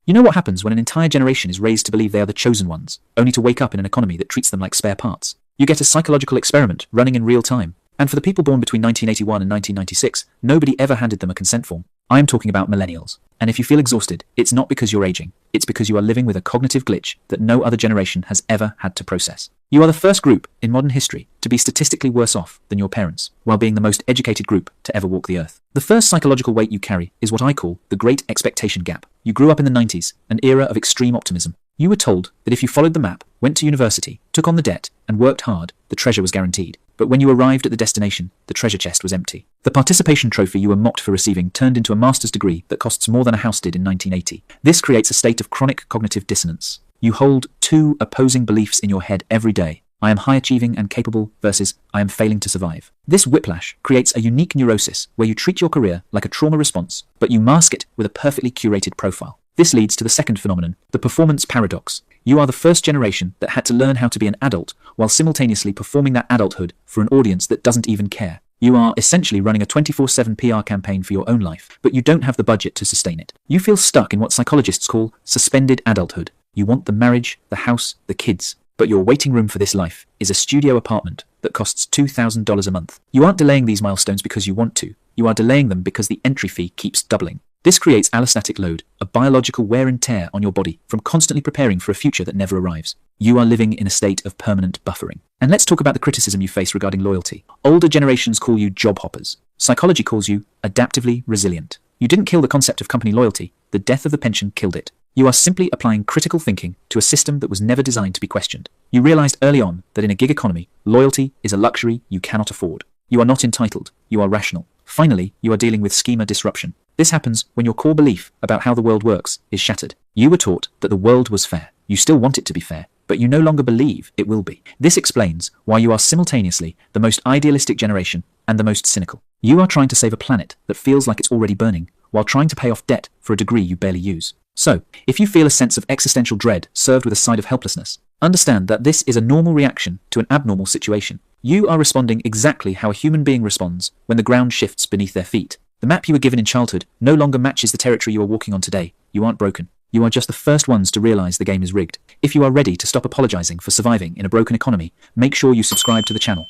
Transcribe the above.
You know what happens when an entire generation is raised to believe they are the chosen ones, only to wake up in an economy that treats them like spare parts. You get a psychological experiment running in real time. And for the people born between 1981 and 1996, nobody ever handed them a consent form. I am talking about millennials. And if you feel exhausted, it's not because you're aging. It's because you are living with a cognitive glitch that no other generation has ever had to process. You are the first group in modern history to be statistically worse off than your parents, while being the most educated group to ever walk the earth. The first psychological weight you carry is what I call the Great Expectation Gap. You grew up in the 90s, an era of extreme optimism. You were told that if you followed the map, went to university, took on the debt, and worked hard, the treasure was guaranteed. But when you arrived at the destination, the treasure chest was empty. The participation trophy you were mocked for receiving turned into a master's degree that costs more than a house did in 1980. This creates a state of chronic cognitive dissonance. You hold two opposing beliefs in your head every day. I am high achieving and capable versus I am failing to survive. This whiplash creates a unique neurosis where you treat your career like a trauma response, but you mask it with a perfectly curated profile. This leads to the second phenomenon, the performance paradox. You are the first generation that had to learn how to be an adult while simultaneously performing that adulthood for an audience that doesn't even care. You are essentially running a 24/7 PR campaign for your own life, but you don't have the budget to sustain it. You feel stuck in what psychologists call suspended adulthood. You want the marriage, the house, the kids, but your waiting room for this life is a studio apartment that costs $2,000 a month. You aren't delaying these milestones because you want to. You are delaying them because the entry fee keeps doubling. This creates allostatic load, a biological wear and tear on your body from constantly preparing for a future that never arrives. You are living in a state of permanent buffering. And let's talk about the criticism you face regarding loyalty. Older generations call you job hoppers. Psychology calls you adaptively resilient. You didn't kill the concept of company loyalty. The death of the pension killed it. You are simply applying critical thinking to a system that was never designed to be questioned. You realized early on that in a gig economy, loyalty is a luxury you cannot afford. You are not entitled. You are rational. Finally, you are dealing with schema disruption. This happens when your core belief about how the world works is shattered. You were taught that the world was fair. You still want it to be fair, but you no longer believe it will be. This explains why you are simultaneously the most idealistic generation and the most cynical. You are trying to save a planet that feels like it's already burning, while trying to pay off debt for a degree you barely use. So, if you feel a sense of existential dread served with a side of helplessness, understand that this is a normal reaction to an abnormal situation. You are responding exactly how a human being responds when the ground shifts beneath their feet. The map you were given in childhood no longer matches the territory you are walking on today. You aren't broken. You are just the first ones to realize the game is rigged. If you are ready to stop apologizing for surviving in a broken economy, make sure you subscribe to the channel.